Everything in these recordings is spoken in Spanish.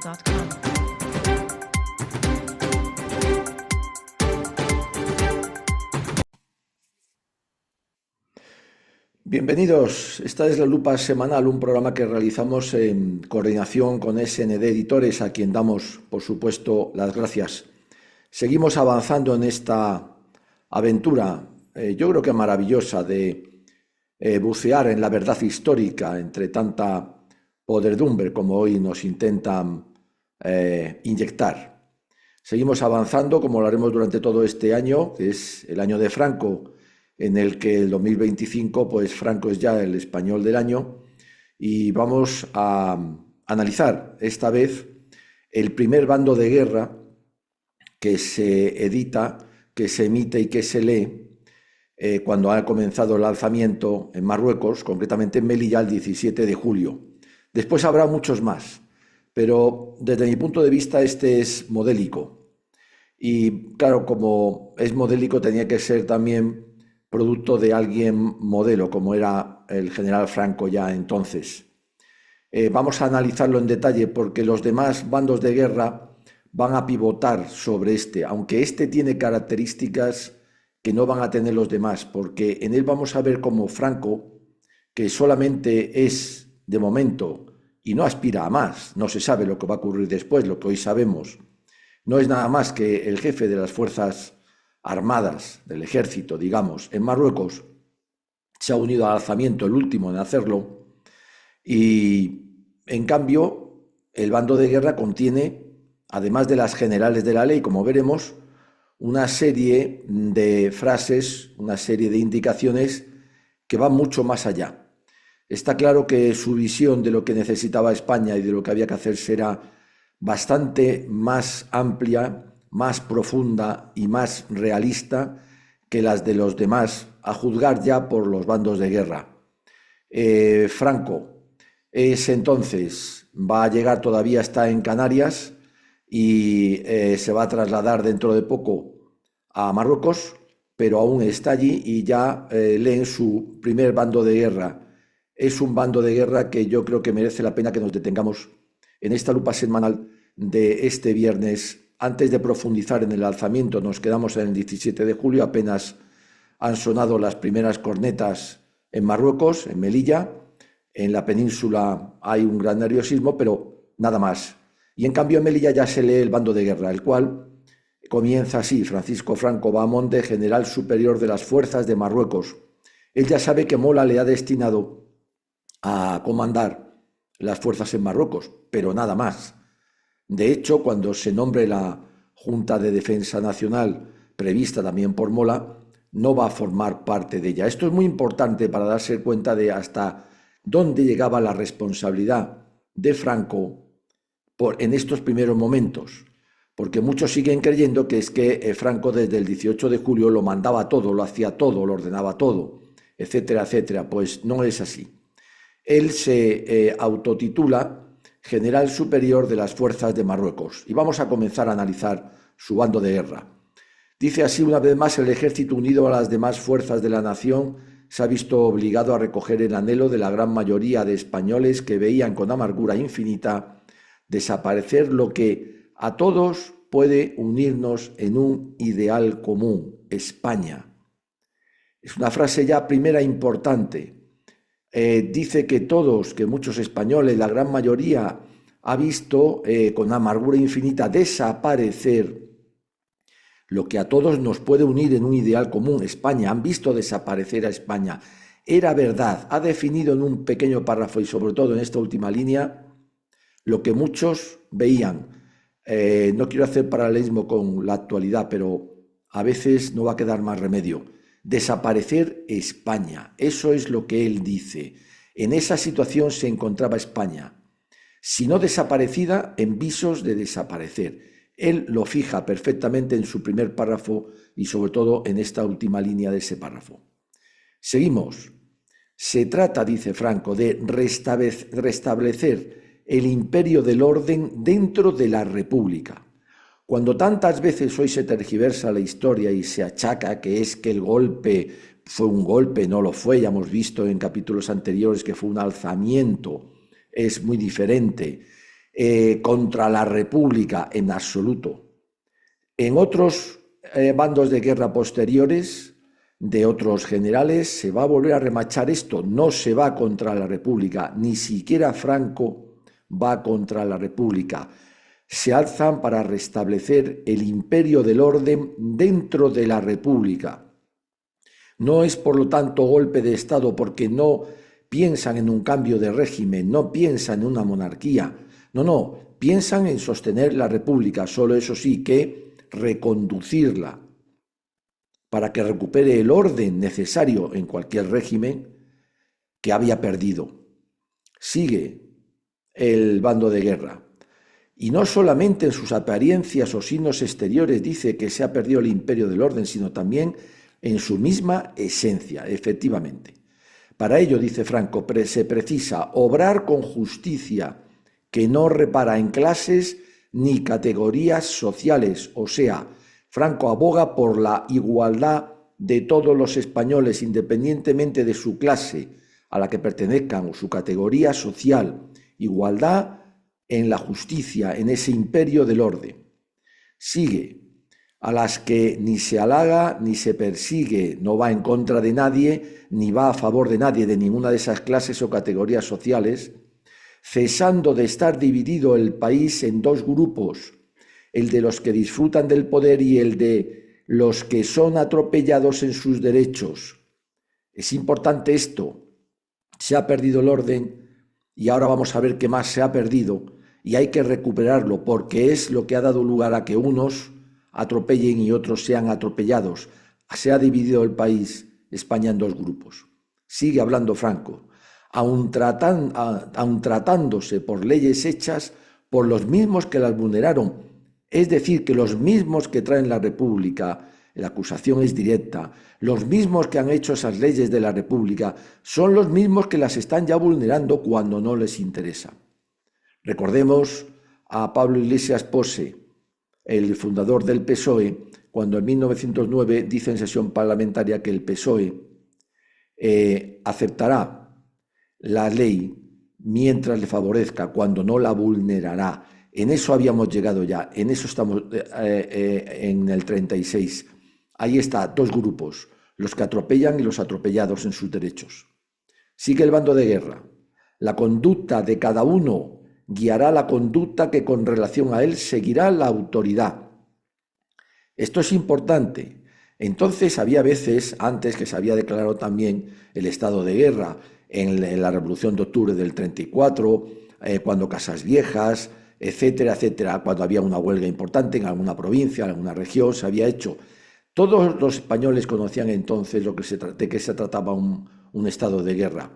gmail.com. Bienvenidos, esta es La Lupa Semanal, un programa que realizamos en coordinación con SND Editores, a quien damos, por supuesto, las gracias. Seguimos avanzando en esta aventura, yo creo que maravillosa, de bucear en la verdad histórica entre tanta podredumbre como hoy nos intentan inyectar. Seguimos avanzando, como lo haremos durante todo este año, que es el año de Franco, en el que el 2025, pues Franco es ya el español del año, y vamos a analizar esta vez el primer bando de guerra que se edita, que se emite y que se lee cuando ha comenzado el alzamiento en Marruecos, concretamente en Melilla, el 17 de julio. Después habrá muchos más, pero desde mi punto de vista este es modélico. Y claro, como es modélico, tenía que ser también producto de alguien modelo, como era el general Franco ya entonces. Vamos a analizarlo en detalle porque los demás bandos de guerra van a pivotar sobre este, aunque este tiene características que no van a tener los demás, porque en él vamos a ver cómo Franco, que solamente es de momento y no aspira a más, no se sabe lo que va a ocurrir después, lo que hoy sabemos, no es nada más que el jefe de las fuerzas armadas del ejército, digamos, en Marruecos, se ha unido al alzamiento, el último en hacerlo, y en cambio el bando de guerra contiene, además de las generales de la ley, como veremos, una serie de frases, una serie de indicaciones que van mucho más allá. Está claro que su visión de lo que necesitaba España y de lo que había que hacer será bastante más amplia, más profunda y más realista que las de los demás, a juzgar ya por los bandos de guerra. Franco es entonces, va a llegar, todavía está en Canarias y se va a trasladar dentro de poco a Marruecos, pero aún está allí y ya leen su primer bando de guerra. Es un bando de guerra que yo creo que merece la pena que nos detengamos en esta lupa semanal de este viernes. Antes de profundizar en el alzamiento, nos quedamos en el 17 de julio, apenas han sonado las primeras cornetas en Marruecos, en Melilla. En la península hay un gran nerviosismo, pero nada más. Y en cambio en Melilla ya se lee el bando de guerra, el cual comienza así: Francisco Franco Bahamonde, general superior de las fuerzas de Marruecos. Él ya sabe que Mola le ha destinado a comandar las fuerzas en Marruecos, pero nada más. De hecho, cuando se nombre la Junta de Defensa Nacional, prevista también por Mola, no va a formar parte de ella. Esto es muy importante para darse cuenta de hasta dónde llegaba la responsabilidad de Franco en estos primeros momentos, porque muchos siguen creyendo que es que Franco desde el 18 de julio lo mandaba todo, lo hacía todo, lo ordenaba todo, etcétera, etcétera. Pues no es así. Él se autotitula general superior de las fuerzas de Marruecos y vamos a comenzar a analizar su bando de guerra. Dice así: una vez más, el ejército, unido a las demás fuerzas de la nación, se ha visto obligado a recoger el anhelo de la gran mayoría de españoles que veían con amargura infinita desaparecer lo que a todos puede unirnos en un ideal común: España. Es una frase ya primera importante. Dice que todos, que muchos españoles, la gran mayoría, ha visto con amargura infinita desaparecer lo que a todos nos puede unir en un ideal común, España. Han visto desaparecer a España. Era verdad. Ha definido en un pequeño párrafo y sobre todo en esta última línea lo que muchos veían. No quiero hacer paralelismo con la actualidad, pero a veces no va a quedar más remedio. Desaparecer España, eso es lo que él dice. En esa situación se encontraba España, si no desaparecida, en visos de desaparecer. Él lo fija perfectamente en su primer párrafo y sobre todo en esta última línea de ese párrafo. Seguimos. Se trata, dice Franco, de restablecer el imperio del orden dentro de la República. Cuando tantas veces hoy se tergiversa la historia y se achaca que es que el golpe fue un golpe, no lo fue, ya hemos visto en capítulos anteriores que fue un alzamiento, es muy diferente. contra la República en absoluto. En otros bandos de guerra posteriores, de otros generales, se va a volver a remachar esto. No se va contra la República, ni siquiera Franco va contra la República. Se alzan para restablecer el imperio del orden dentro de la República. No es, por lo tanto, golpe de Estado porque no piensan en un cambio de régimen, no piensan en una monarquía. No, piensan en sostener la República, solo eso sí, que reconducirla para que recupere el orden necesario en cualquier régimen que había perdido. Sigue el bando de guerra. Y no solamente en sus apariencias o signos exteriores dice que se ha perdido el imperio del orden, sino también en su misma esencia, efectivamente. Para ello, dice Franco, se precisa obrar con justicia que no repara en clases ni categorías sociales, o sea, Franco aboga por la igualdad de todos los españoles, independientemente de su clase a la que pertenezcan o su categoría social. Igualdad en la justicia, en ese imperio del orden. Sigue, a las que ni se halaga ni se persigue, no va en contra de nadie, ni va a favor de nadie, de ninguna de esas clases o categorías sociales, cesando de estar dividido el país en dos grupos, el de los que disfrutan del poder y el de los que son atropellados en sus derechos. Es importante esto. Se ha perdido el orden y ahora vamos a ver qué más se ha perdido y hay que recuperarlo porque es lo que ha dado lugar a que unos atropellen y otros sean atropellados. Se ha dividido el país, España, en dos grupos. Sigue hablando Franco. Aun tratándose por leyes hechas por los mismos que las vulneraron, es decir, que los mismos que traen la República, la acusación es directa, los mismos que han hecho esas leyes de la República, son los mismos que las están ya vulnerando cuando no les interesa. Recordemos a Pablo Iglesias Pose, el fundador del PSOE, cuando en 1909 dice en sesión parlamentaria que el PSOE aceptará la ley mientras le favorezca, cuando no la vulnerará. En eso habíamos llegado ya, en eso estamos en el 36. Ahí está, dos grupos, los que atropellan y los atropellados en sus derechos. Sigue el bando de guerra. La conducta de cada uno guiará la conducta que con relación a él seguirá la autoridad. Esto es importante. Entonces había veces, antes que se había declarado también el estado de guerra, en la Revolución de Octubre del 34, cuando Casas Viejas, etcétera, etcétera, cuando había una huelga importante en alguna provincia, en alguna región, se había hecho. Todos los españoles conocían entonces de que se trataba un estado de guerra.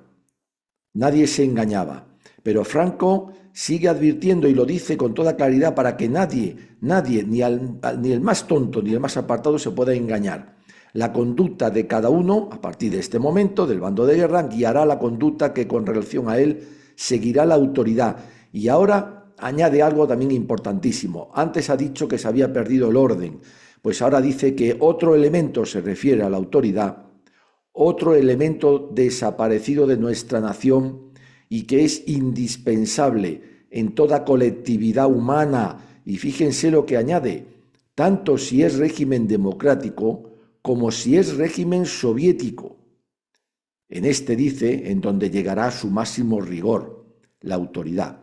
Nadie se engañaba, pero Franco sigue advirtiendo y lo dice con toda claridad para que nadie, ni el más tonto ni el más apartado se pueda engañar. La conducta de cada uno, a partir de este momento, del bando de guerra, guiará la conducta que con relación a él seguirá la autoridad. Y ahora añade algo también importantísimo. Antes ha dicho que se había perdido el orden, pues ahora dice que otro elemento se refiere a la autoridad, otro elemento desaparecido de nuestra nación y que es indispensable en toda colectividad humana. Y fíjense lo que añade, tanto si es régimen democrático como si es régimen soviético. En este dice, en donde llegará a su máximo rigor, la autoridad.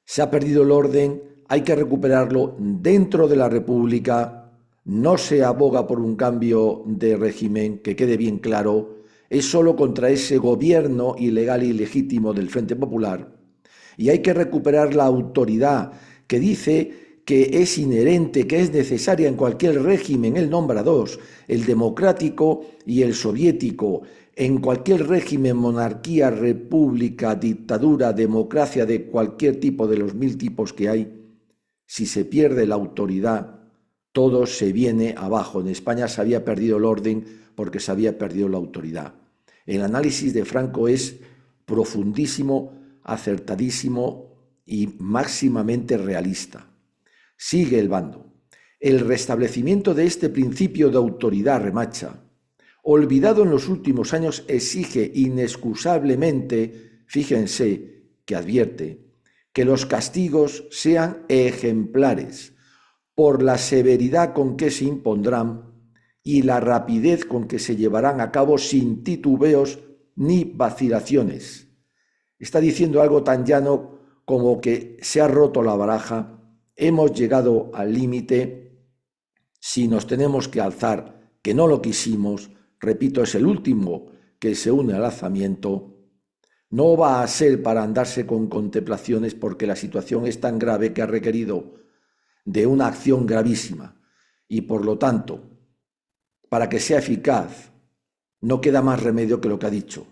Se ha perdido el orden, hay que recuperarlo dentro de la República, no se aboga por un cambio de régimen, que quede bien claro, es solo contra ese gobierno ilegal e ilegítimo del Frente Popular, y hay que recuperar la autoridad que dice que es inherente, que es necesaria en cualquier régimen. Él nombra dos, el democrático y el soviético. En cualquier régimen, monarquía, república, dictadura, democracia de cualquier tipo de los 1000 tipos que hay, si se pierde la autoridad, todo se viene abajo. En España se había perdido el orden porque se había perdido la autoridad. El análisis de Franco es profundísimo, acertadísimo y máximamente realista. Sigue el bando. El restablecimiento de este principio de autoridad, remacha, olvidado en los últimos años, exige inexcusablemente, fíjense que advierte, que los castigos sean ejemplares por la severidad con que se impondrán y la rapidez con que se llevarán a cabo sin titubeos ni vacilaciones. Está diciendo algo tan llano como que se ha roto la baraja, hemos llegado al límite, si nos tenemos que alzar, que no lo quisimos, repito, es el último que se une al alzamiento, no va a ser para andarse con contemplaciones porque la situación es tan grave que ha requerido de una acción gravísima y por lo tanto, para que sea eficaz, no queda más remedio que lo que ha dicho,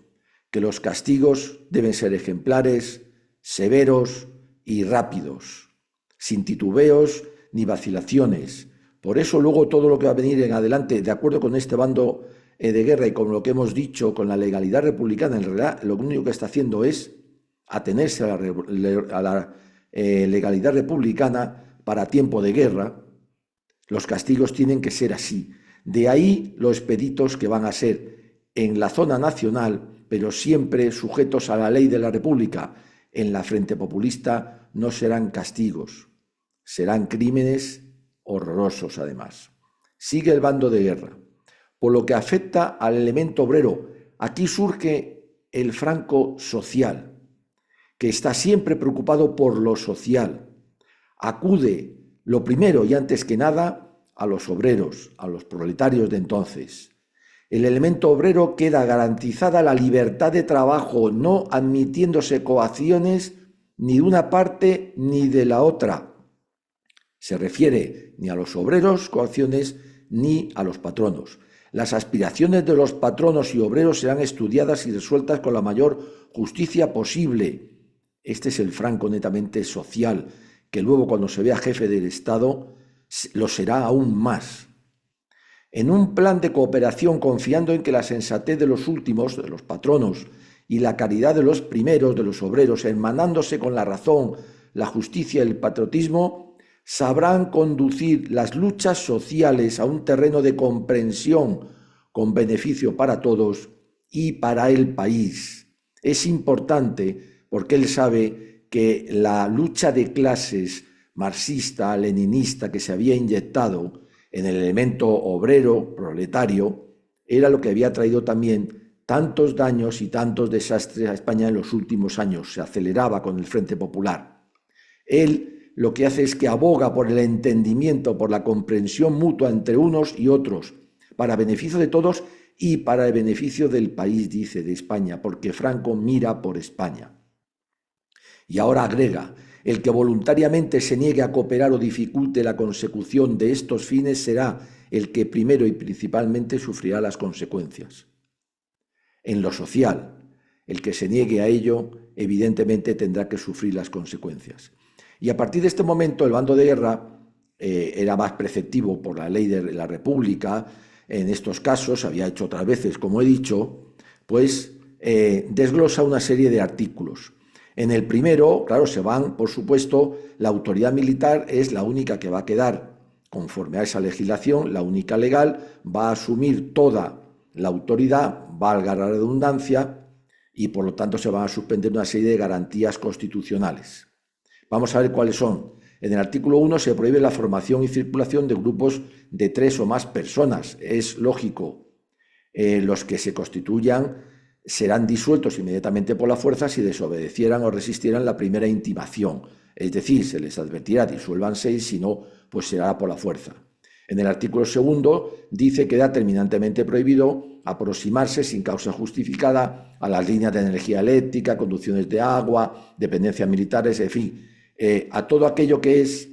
que los castigos deben ser ejemplares, severos y rápidos, sin titubeos ni vacilaciones. Por eso luego todo lo que va a venir en adelante, de acuerdo con este bando de guerra y con lo que hemos dicho, con la legalidad republicana, en realidad lo único que está haciendo es atenerse a la legalidad republicana para tiempo de guerra. Los castigos tienen que ser así. De ahí los expeditos que van a ser en la zona nacional, pero siempre sujetos a la ley de la República. En la Frente Populista no serán castigos, serán crímenes horrorosos además. Sigue el bando de guerra. Por lo que afecta al elemento obrero, aquí surge el Franco social, que está siempre preocupado por lo social. Acude, lo primero y antes que nada, a los obreros, a los proletarios de entonces. El elemento obrero queda garantizada la libertad de trabajo, no admitiéndose coacciones ni de una parte ni de la otra. Se refiere ni a los obreros coacciones ni a los patronos. Las aspiraciones de los patronos y obreros serán estudiadas y resueltas con la mayor justicia posible. Este es el Franco netamente social, que luego cuando se vea jefe del Estado lo será aún más. En un plan de cooperación confiando en que la sensatez de los últimos, de los patronos, y la caridad de los primeros, de los obreros, hermanándose con la razón, la justicia y el patriotismo, sabrán conducir las luchas sociales a un terreno de comprensión con beneficio para todos y para el país. Es importante porque él sabe que la lucha de clases marxista, leninista que se había inyectado en el elemento obrero, proletario, era lo que había traído también tantos daños y tantos desastres a España en los últimos años. Se aceleraba con el Frente Popular. Él lo que hace es que aboga por el entendimiento, por la comprensión mutua entre unos y otros, para beneficio de todos y para el beneficio del país, dice, de España, porque Franco mira por España. Y ahora agrega, el que voluntariamente se niegue a cooperar o dificulte la consecución de estos fines será el que primero y principalmente sufrirá las consecuencias. En lo social, el que se niegue a ello, evidentemente tendrá que sufrir las consecuencias. Y a partir de este momento el bando de guerra era más preceptivo por la ley de la República. En estos casos, había hecho otras veces, como he dicho, pues desglosa una serie de artículos. En el primero, claro, se van, por supuesto, la autoridad militar es la única que va a quedar conforme a esa legislación, la única legal, va a asumir toda la autoridad, valga la redundancia, y por lo tanto se van a suspender una serie de garantías constitucionales. Vamos a ver cuáles son. En el artículo 1 se prohíbe la formación y circulación de grupos de 3 o más personas. Es lógico. Los que se constituyan serán disueltos inmediatamente por la fuerza si desobedecieran o resistieran la primera intimación. Es decir, se les advertirá, disuélvanse, y si no, pues será por la fuerza. En el artículo 2 dice que queda terminantemente prohibido aproximarse sin causa justificada a las líneas de energía eléctrica, conducciones de agua, dependencias militares, en fin, a todo aquello que es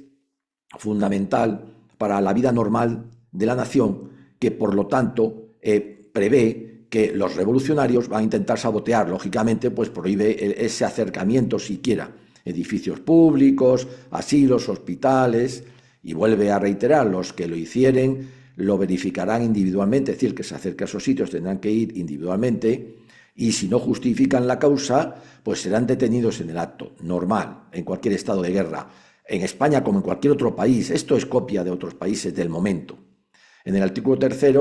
fundamental para la vida normal de la nación, que por lo tanto prevé que los revolucionarios van a intentar sabotear. Lógicamente, pues prohíbe ese acercamiento siquiera. Edificios públicos, asilos, hospitales, y vuelve a reiterar, los que lo hicieren lo verificarán individualmente, es decir, que se acerque a esos sitios tendrán que ir individualmente, y si no justifican la causa, pues serán detenidos en el acto, normal, en cualquier estado de guerra, en España como en cualquier otro país. Esto es copia de otros países del momento. En el artículo 3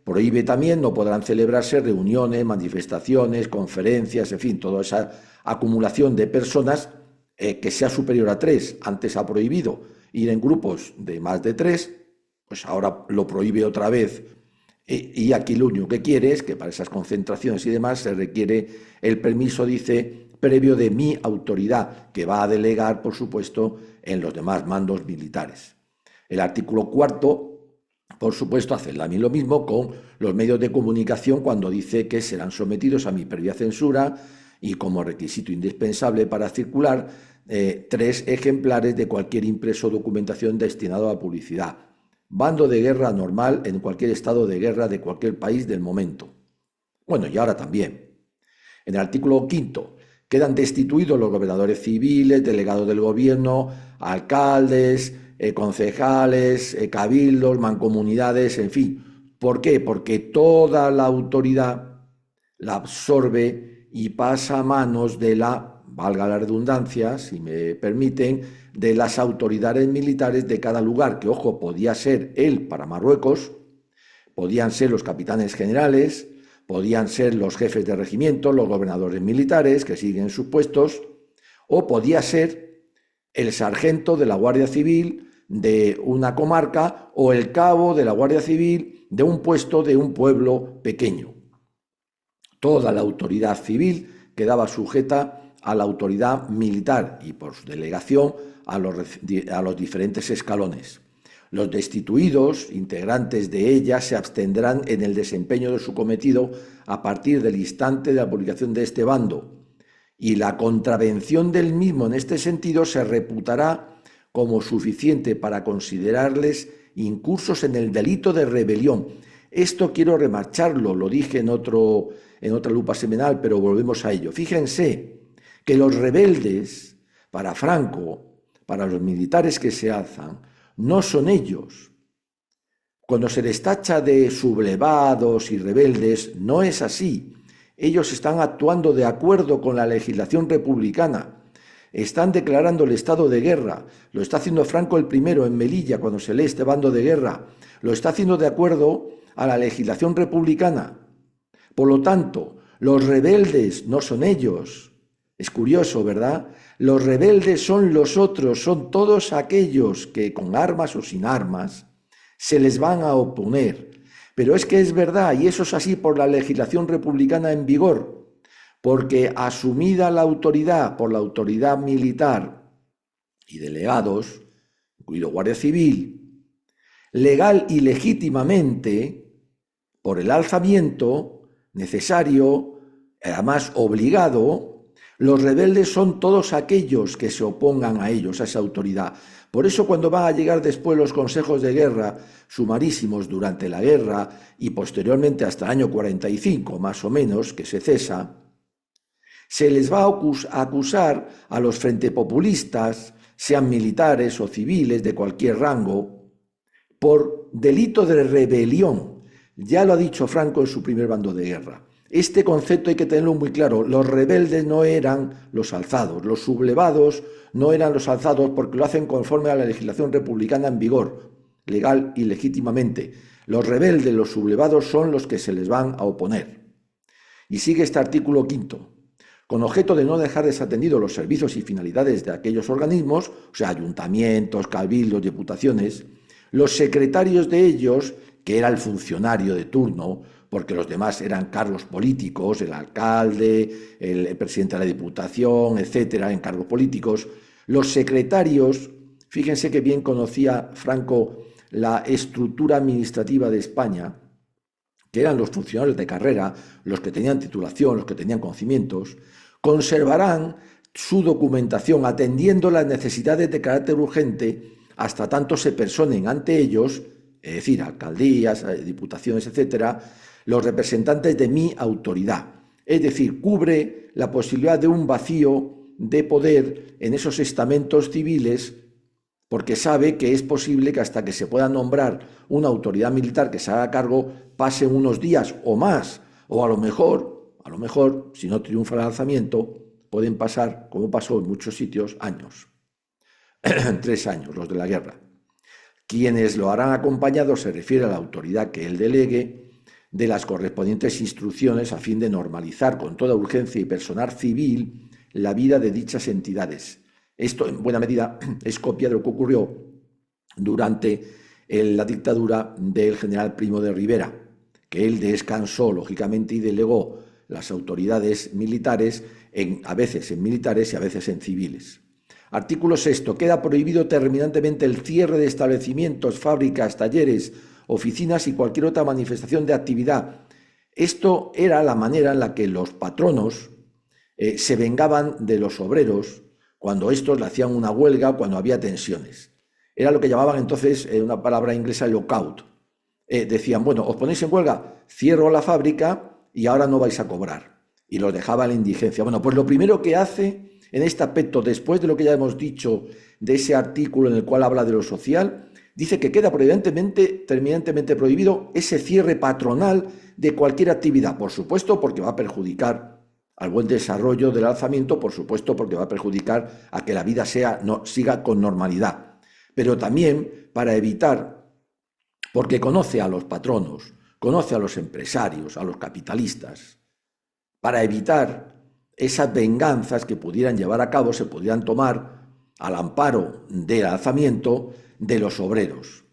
prohíbe también, no podrán celebrarse reuniones, manifestaciones, conferencias, en fin, toda esa acumulación de personas que sea superior a 3. Antes ha prohibido ir en grupos de más de 3, pues ahora lo prohíbe otra vez. Y aquí lo único que quiere es que para esas concentraciones y demás se requiere el permiso, dice, previo de mi autoridad, que va a delegar, por supuesto, en los demás mandos militares. El artículo 4, por supuesto, hace lo mismo con los medios de comunicación cuando dice que serán sometidos a mi previa censura y como requisito indispensable para circular 3 ejemplares de cualquier impreso o documentación destinado a publicidad. Bando de guerra normal en cualquier estado de guerra de cualquier país del momento. Bueno, y ahora también. En el artículo 5 quedan destituidos los gobernadores civiles, delegados del gobierno, alcaldes, concejales, cabildos, mancomunidades, en fin. ¿Por qué? Porque toda la autoridad la absorbe y pasa a manos de la, valga la redundancia, si me permiten, de las autoridades militares de cada lugar, que, ojo, podía ser él para Marruecos, podían ser los capitanes generales, podían ser los jefes de regimiento, los gobernadores militares que siguen sus puestos, o podía ser el sargento de la Guardia Civil de una comarca o el cabo de la Guardia Civil de un puesto de un pueblo pequeño. Toda la autoridad civil quedaba sujeta a la autoridad militar y por su delegación a los diferentes escalones. Los destituidos, integrantes de ella, se abstendrán en el desempeño de su cometido a partir del instante de la publicación de este bando, y la contravención del mismo en este sentido se reputará como suficiente para considerarles incursos en el delito de rebelión. Esto quiero remarcarlo, lo dije en otra lupa semanal, pero volvemos a ello. Fíjense que los rebeldes, para Franco, para los militares que se alzan, no son ellos. Cuando se les tacha de sublevados y rebeldes, no es así. Ellos están actuando de acuerdo con la legislación republicana. Están declarando el estado de guerra. Lo está haciendo Franco el primero en Melilla cuando se lee este bando de guerra. Lo está haciendo de acuerdo a la legislación republicana. Por lo tanto, los rebeldes no son ellos. Es curioso, ¿verdad? Los rebeldes son los otros, son todos aquellos que con armas o sin armas se les van a oponer. Pero es que es verdad, y eso es así por la legislación republicana en vigor, porque asumida la autoridad por la autoridad militar y delegados, incluido Guardia Civil, legal y legítimamente, por el alzamiento necesario, además obligado, los rebeldes son todos aquellos que se opongan a ellos, a esa autoridad. Por eso cuando van a llegar después los consejos de guerra sumarísimos durante la guerra y posteriormente hasta el año 45, más o menos, que se cesa, se les va a acusar a los frente populistas, sean militares o civiles de cualquier rango, por delito de rebelión. Ya lo ha dicho Franco en su primer bando de guerra. Este concepto hay que tenerlo muy claro. Los rebeldes no eran los alzados, los sublevados no eran los alzados porque lo hacen conforme a la legislación republicana en vigor, legal y legítimamente. Los rebeldes, los sublevados son los que se les van a oponer. Y sigue este artículo 5. Con objeto de no dejar desatendidos los servicios y finalidades de aquellos organismos, o sea, ayuntamientos, cabildos, diputaciones, los secretarios de ellos, que era el funcionario de turno, porque los demás eran cargos políticos, el alcalde, el presidente de la Diputación, etcétera, en cargos políticos. Los secretarios, fíjense que bien conocía Franco la estructura administrativa de España, que eran los funcionarios de carrera, los que tenían titulación, los que tenían conocimientos, conservarán su documentación atendiendo las necesidades de carácter urgente hasta tanto se personen ante ellos, es decir, alcaldías, diputaciones, etcétera, los representantes de mi autoridad. Es decir, cubre la posibilidad de un vacío de poder en esos estamentos civiles porque sabe que es posible que hasta que se pueda nombrar una autoridad militar que se haga cargo pasen unos días o más, o a lo mejor, si no triunfa el alzamiento, pueden pasar, como pasó en muchos sitios, años. 3 años, los de la guerra. Quienes lo harán acompañado se refiere a la autoridad que él delegue de las correspondientes instrucciones a fin de normalizar con toda urgencia y personal civil la vida de dichas entidades. Esto, en buena medida, es copia de lo que ocurrió durante la dictadura del general Primo de Rivera, que él descansó, lógicamente, y delegó las autoridades militares, a veces en militares y a veces en civiles. Artículo 6. Queda prohibido terminantemente el cierre de establecimientos, fábricas, talleres, oficinas y cualquier otra manifestación de actividad. Esto era la manera en la que los patronos se vengaban de los obreros cuando estos le hacían una huelga, cuando había tensiones. Era lo que llamaban entonces, una palabra inglesa, lockout. Decían, bueno, os ponéis en huelga, cierro la fábrica y ahora no vais a cobrar. Y los dejaba a la indigencia. Bueno, pues lo primero que hace en este aspecto, después de lo que ya hemos dicho de ese artículo en el cual habla de lo social, dice que queda terminantemente prohibido ese cierre patronal de cualquier actividad, por supuesto porque va a perjudicar al buen desarrollo del alzamiento, por supuesto porque va a perjudicar a que la vida siga con normalidad, pero también para evitar, porque conoce a los patronos, conoce a los empresarios, a los capitalistas, para evitar esas venganzas que pudieran llevar a cabo, se pudieran tomar al amparo del alzamiento de los obreros.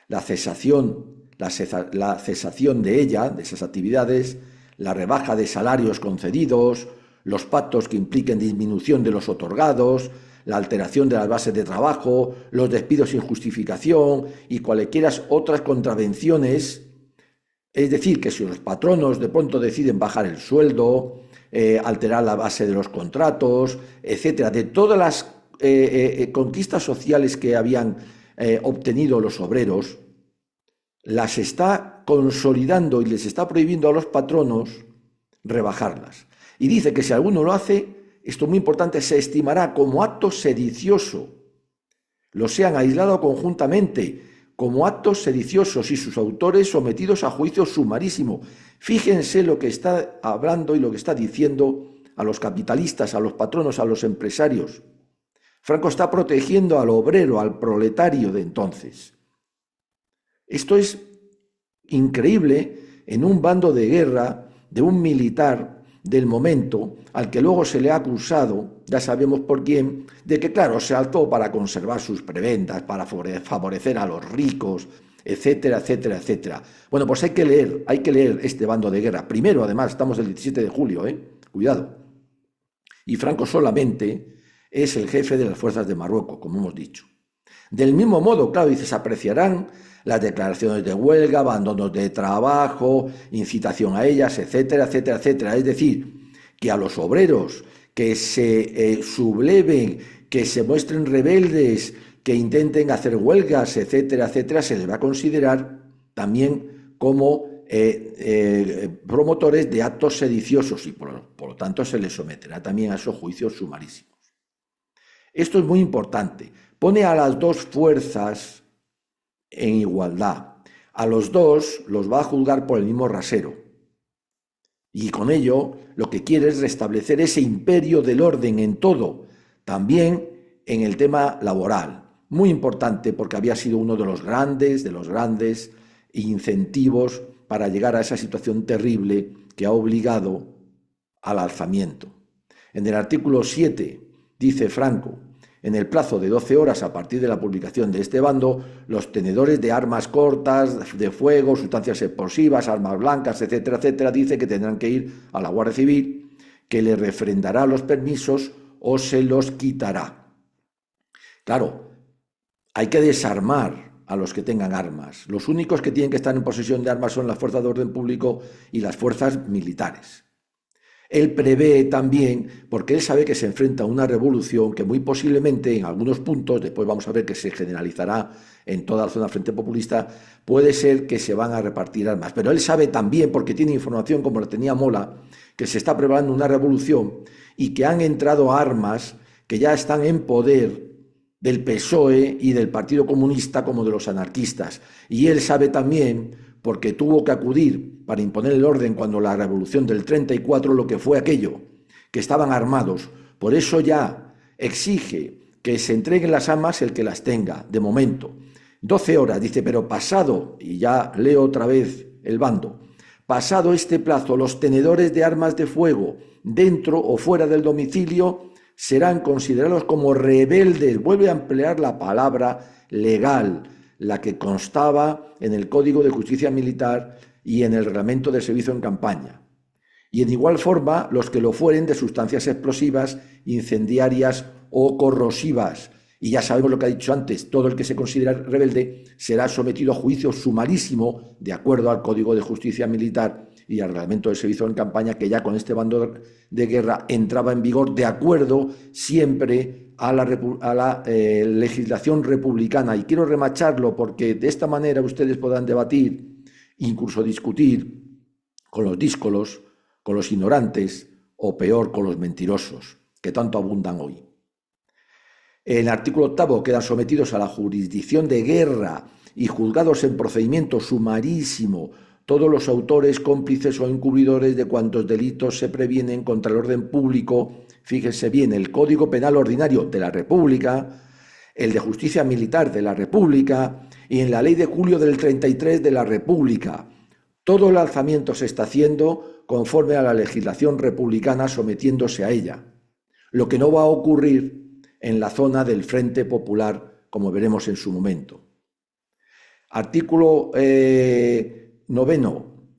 La cesación de ella, de esas actividades, la rebaja de salarios concedidos, los pactos que impliquen disminución de los otorgados, la alteración de las bases de trabajo, los despidos sin justificación y cualquiera otras contravenciones. Es decir, que si los patronos de pronto deciden bajar el sueldo, alterar la base de los contratos, etcétera, de todas las conquistas sociales que habían obtenido los obreros, las está consolidando y les está prohibiendo a los patronos rebajarlas. Y dice que si alguno lo hace, esto es muy importante, se estimará como acto sedicioso, lo sean aislado o conjuntamente, como actos sediciosos y sus autores sometidos a juicio sumarísimo. Fíjense lo que está hablando y lo que está diciendo a los capitalistas, a los patronos, a los empresarios. Franco está protegiendo al obrero, al proletario de entonces. Esto es increíble en un bando de guerra de un militar del momento al que luego se le ha acusado, ya sabemos por quién, de que, claro, se alzó para conservar sus prebendas, para favorecer a los ricos, etcétera, etcétera, etcétera. Bueno, pues hay que leer este bando de guerra. Primero, además, estamos el 17 de julio, cuidado. Y Franco solamente es el jefe de las fuerzas de Marruecos, como hemos dicho. Del mismo modo, claro, dice, se apreciarán las declaraciones de huelga, abandonos de trabajo, incitación a ellas, etcétera, etcétera, etcétera. Es decir, que a los obreros que se subleven, que se muestren rebeldes, que intenten hacer huelgas, etcétera, etcétera, se les va a considerar también como promotores de actos sediciosos y por lo tanto se les someterá también a esos juicios sumarísimos. Esto es muy importante. Pone a las dos fuerzas en igualdad. A los dos los va a juzgar por el mismo rasero. Y con ello lo que quiere es restablecer ese imperio del orden en todo, también en el tema laboral. Muy importante porque había sido uno de los grandes incentivos para llegar a esa situación terrible que ha obligado al alzamiento. En el artículo 7 dice Franco: en el plazo de 12 horas a partir de la publicación de este bando, los tenedores de armas cortas, de fuego, sustancias explosivas, armas blancas, etcétera, etcétera, dice que tendrán que ir a la Guardia Civil, que le refrendará los permisos o se los quitará. Claro, hay que desarmar a los que tengan armas. Los únicos que tienen que estar en posesión de armas son las fuerzas de orden público y las fuerzas militares. Él prevé también, porque él sabe que se enfrenta a una revolución que muy posiblemente en algunos puntos, después vamos a ver que se generalizará en toda la zona del Frente Populista, puede ser que se van a repartir armas. Pero él sabe también, porque tiene información como la tenía Mola, que se está preparando una revolución y que han entrado armas que ya están en poder del PSOE y del Partido Comunista como de los anarquistas. Y él sabe también, porque tuvo que acudir para imponer el orden cuando la revolución del 34, lo que fue aquello, que estaban armados. Por eso ya exige que se entreguen las armas el que las tenga, de momento. 12 horas, dice, pero pasado, y ya leo otra vez el bando, pasado este plazo, los tenedores de armas de fuego, dentro o fuera del domicilio, serán considerados como rebeldes. Vuelve a emplear la palabra legal, la que constaba en el Código de Justicia Militar y en el Reglamento de Servicio en Campaña. Y en igual forma los que lo fueren de sustancias explosivas, incendiarias o corrosivas. Y ya sabemos lo que ha dicho antes, todo el que se considera rebelde será sometido a juicio sumarísimo de acuerdo al Código de Justicia Militar y al Reglamento de Servicio en Campaña, que ya con este bando de guerra entraba en vigor de acuerdo siempre a la legislación republicana. Y quiero remacharlo porque de esta manera ustedes podrán debatir, incluso discutir con los díscolos, con los ignorantes o peor, con los mentirosos, que tanto abundan hoy. En el artículo 8 quedan sometidos a la jurisdicción de guerra y juzgados en procedimiento sumarísimo todos los autores, cómplices o encubridores de cuantos delitos se previenen contra el orden público. Fíjense bien, el Código Penal Ordinario de la República, el de Justicia Militar de la República y en la Ley de julio del 33 de la República. Todo el alzamiento se está haciendo conforme a la legislación republicana, sometiéndose a ella. Lo que no va a ocurrir en la zona del Frente Popular, como veremos en su momento. Artículo 9.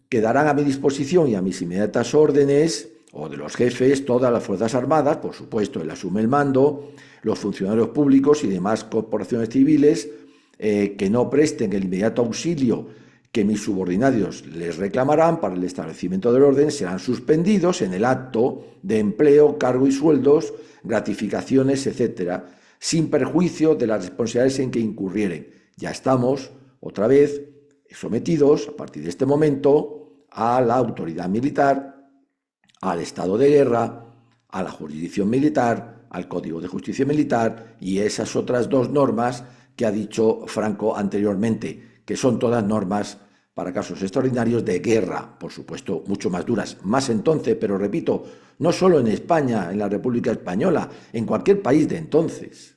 Quedarán a mi disposición y a mis inmediatas órdenes, o de los jefes, todas las Fuerzas Armadas, por supuesto, él asume el mando, los funcionarios públicos y demás corporaciones civiles que no presten el inmediato auxilio que mis subordinados les reclamarán para el establecimiento del orden, serán suspendidos en el acto de empleo, cargo y sueldos, gratificaciones, etcétera, sin perjuicio de las responsabilidades en que incurrieren. Ya estamos, otra vez, sometidos, a partir de este momento, a la autoridad militar, al estado de guerra, a la jurisdicción militar, al Código de Justicia Militar y esas otras dos normas que ha dicho Franco anteriormente, que son todas normas para casos extraordinarios de guerra, por supuesto, mucho más duras. Más entonces, pero repito, no solo en España, en la República Española, en cualquier país de entonces.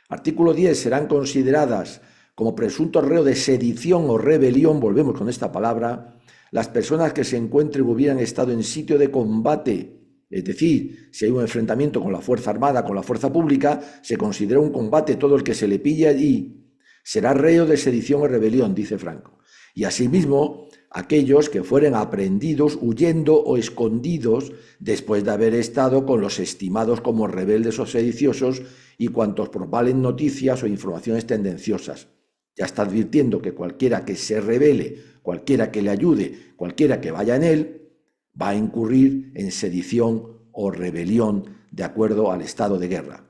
Artículo 10. Serán consideradas como presuntos reos de sedición o rebelión, volvemos con esta palabra, las personas que se encuentren o hubieran estado en sitio de combate. Es decir, si hay un enfrentamiento con la Fuerza Armada, con la Fuerza Pública, se considera un combate, todo el que se le pille allí será reo de sedición o rebelión, dice Franco. Y asimismo, aquellos que fueren aprehendidos huyendo o escondidos después de haber estado con los estimados como rebeldes o sediciosos y cuantos propalen noticias o informaciones tendenciosas. Ya está advirtiendo que cualquiera que se rebele, cualquiera que le ayude, cualquiera que vaya en él, va a incurrir en sedición o rebelión de acuerdo al estado de guerra.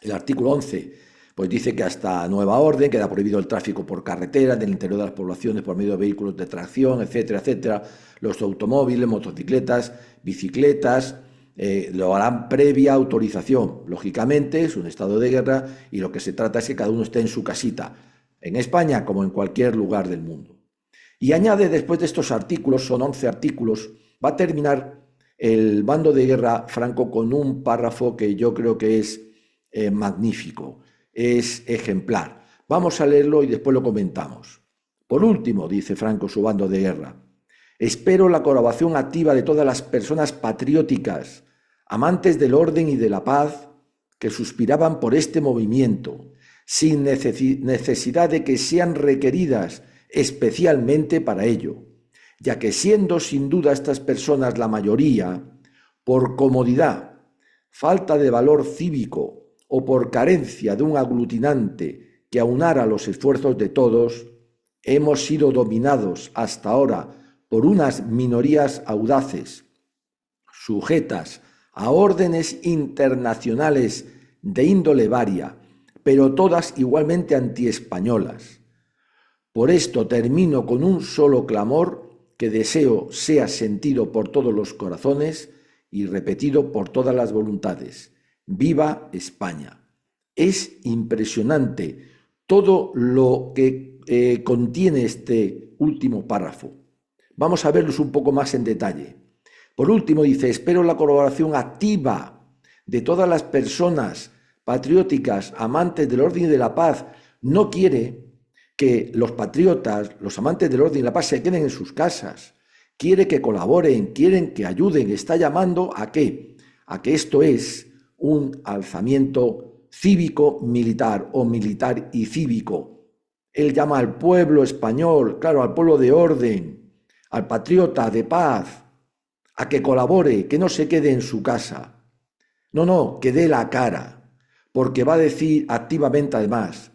El artículo 11 pues dice que hasta nueva orden queda prohibido el tráfico por carretera del interior de las poblaciones por medio de vehículos de tracción, etcétera, etcétera. Los automóviles, motocicletas, bicicletas, lo harán previa autorización. Lógicamente es un estado de guerra y lo que se trata es que cada uno esté en su casita, en España como en cualquier lugar del mundo. Y añade, después de estos artículos, son 11 artículos, va a terminar el bando de guerra Franco con un párrafo que yo creo que es magnífico. Es ejemplar. Vamos a leerlo y después lo comentamos. Por último, dice Franco, su bando de guerra, espero la colaboración activa de todas las personas patrióticas, amantes del orden y de la paz, que suspiraban por este movimiento, sin necesidad de que sean requeridas especialmente para ello, ya que siendo sin duda estas personas la mayoría, por comodidad, falta de valor cívico, o por carencia de un aglutinante que aunara los esfuerzos de todos, hemos sido dominados hasta ahora por unas minorías audaces, sujetas a órdenes internacionales de índole varia, pero todas igualmente antiespañolas. Por esto termino con un solo clamor que deseo sea sentido por todos los corazones y repetido por todas las voluntades. ¡Viva España! Es impresionante todo lo que contiene este último párrafo. Vamos a verlos un poco más en detalle. Por último dice, espero la colaboración activa de todas las personas patrióticas, amantes del orden y de la paz. No quiere que los patriotas, los amantes del orden y la paz se queden en sus casas. Quiere que colaboren, quieren que ayuden. Está llamando ¿a qué? A que esto es un alzamiento cívico-militar o militar y cívico. Él llama al pueblo español, claro, al pueblo de orden, al patriota de paz, a que colabore, que no se quede en su casa. No, que dé la cara, porque va a decir activamente además,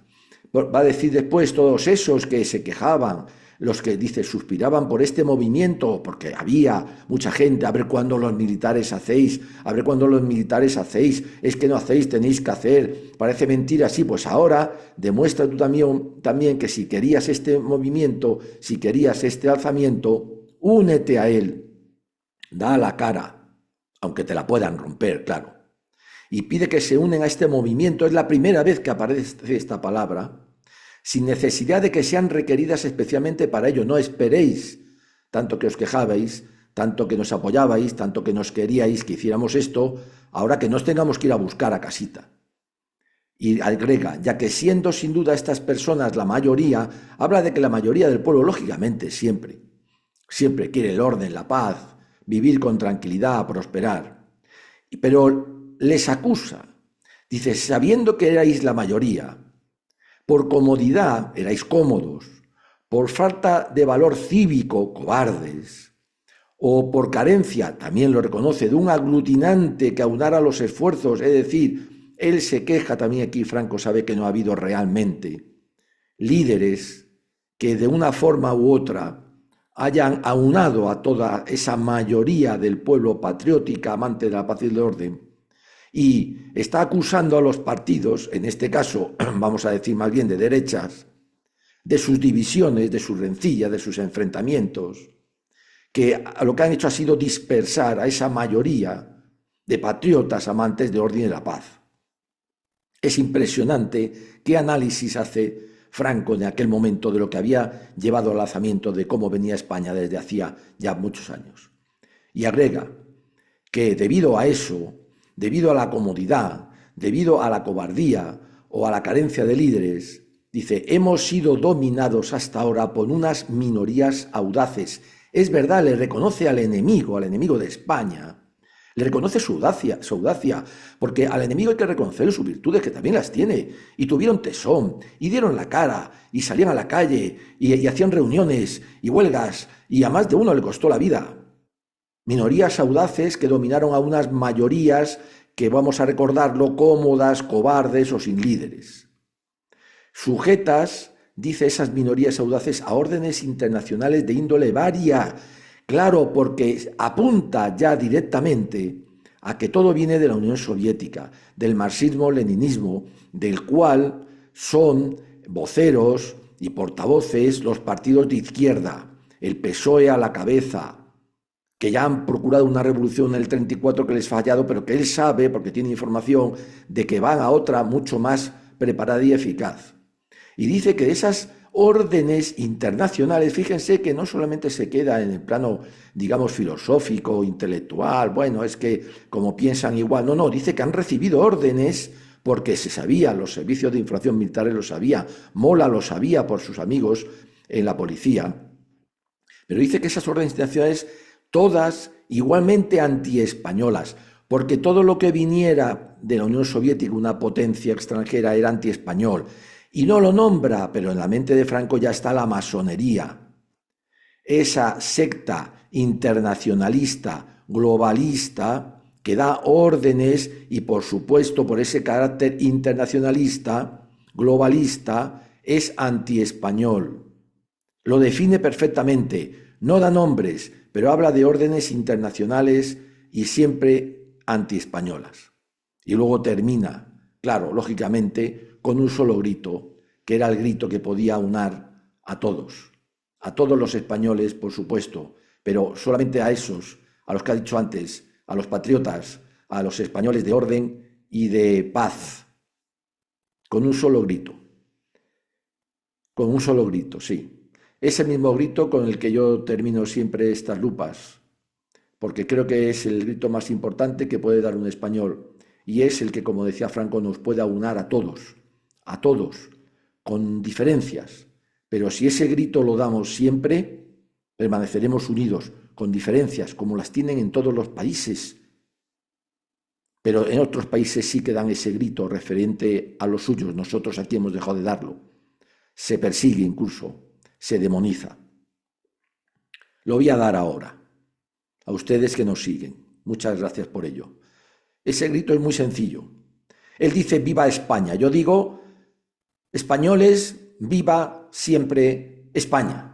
va a decir después todos esos que se quejaban, los que, dice, suspiraban por este movimiento, porque había mucha gente, a ver cuándo los militares hacéis, a ver cuándo los militares hacéis, es que no hacéis, tenéis que hacer, parece mentira, sí, pues ahora demuestra tú también que si querías este movimiento, si querías este alzamiento, únete a él, da la cara, aunque te la puedan romper, claro, y pide que se unen a este movimiento. Es la primera vez que aparece esta palabra, sin necesidad de que sean requeridas especialmente para ello. No esperéis tanto que os quejabais, tanto que nos apoyabais, tanto que nos queríais que hiciéramos esto, ahora que nos tengamos que ir a buscar a casita. Y agrega, ya que siendo sin duda estas personas la mayoría, habla de que la mayoría del pueblo, lógicamente, siempre quiere el orden, la paz, vivir con tranquilidad, prosperar. Pero les acusa, dice, sabiendo que erais la mayoría, por comodidad erais cómodos, por falta de valor cívico, cobardes, o por carencia, también lo reconoce, de un aglutinante que aunara los esfuerzos, es decir, él se queja también aquí, Franco sabe que no ha habido realmente líderes que de una forma u otra hayan aunado a toda esa mayoría del pueblo patriótica, amante de la paz y del orden, y está acusando a los partidos, en este caso vamos a decir más bien de derechas, de sus divisiones, de sus rencillas, de sus enfrentamientos, que lo que han hecho ha sido dispersar a esa mayoría de patriotas amantes de orden y de la paz. Es impresionante qué análisis hace Franco en aquel momento de lo que había llevado al alzamiento, de cómo venía España desde hacía ya muchos años. Y agrega que debido a eso, debido a la comodidad, debido a la cobardía o a la carencia de líderes, dice, hemos sido dominados hasta ahora por unas minorías audaces. Es verdad, le reconoce al enemigo de España, le reconoce su audacia, porque al enemigo hay que reconocerle sus virtudes, que también las tiene, y tuvieron tesón, y dieron la cara, y salían a la calle, y hacían reuniones, y huelgas, y a más de uno le costó la vida. Minorías audaces que dominaron a unas mayorías que, vamos a recordarlo, cómodas, cobardes o sin líderes. Sujetas, dice, esas minorías audaces a órdenes internacionales de índole varia. Claro, porque apunta ya directamente a que todo viene de la Unión Soviética, del marxismo-leninismo, del cual son voceros y portavoces los partidos de izquierda, el PSOE a la cabeza, que ya han procurado una revolución en el 34 que les ha fallado, pero que él sabe, porque tiene información, de que van a otra mucho más preparada y eficaz. Y dice que de esas órdenes internacionales, fíjense que no solamente se queda en el plano, digamos, filosófico, intelectual, bueno, es que como piensan igual, no, dice que han recibido órdenes porque se sabía, los servicios de información militares lo sabía, Mola lo sabía por sus amigos en la policía, pero dice que esas órdenes internacionales todas igualmente antiespañolas, porque todo lo que viniera de la Unión Soviética, una potencia extranjera, era antiespañol. Y no lo nombra, pero en la mente de Franco ya está la masonería, esa secta internacionalista, globalista, que da órdenes y, por supuesto, por ese carácter internacionalista, globalista, es antiespañol. Lo define perfectamente, no da nombres, pero habla de órdenes internacionales y siempre antiespañolas. Y luego termina, claro, lógicamente, con un solo grito, que era el grito que podía unar a todos los españoles, por supuesto, pero solamente a esos, a los que ha dicho antes, a los patriotas, a los españoles de orden y de paz, con un solo grito, sí. Ese mismo grito con el que yo termino siempre estas lupas, porque creo que es el grito más importante que puede dar un español, y es el que, como decía Franco, nos puede aunar a todos, con diferencias. Pero si ese grito lo damos siempre, permaneceremos unidos, con diferencias, como las tienen en todos los países. pero en otros países sí que dan ese grito referente a los suyos. Nosotros aquí hemos dejado de darlo. Se persigue incluso, se demoniza. Lo voy a dar ahora, a ustedes que nos siguen. Muchas gracias por ello. Ese grito es muy sencillo. Él dice viva España. Yo digo, españoles, viva siempre España.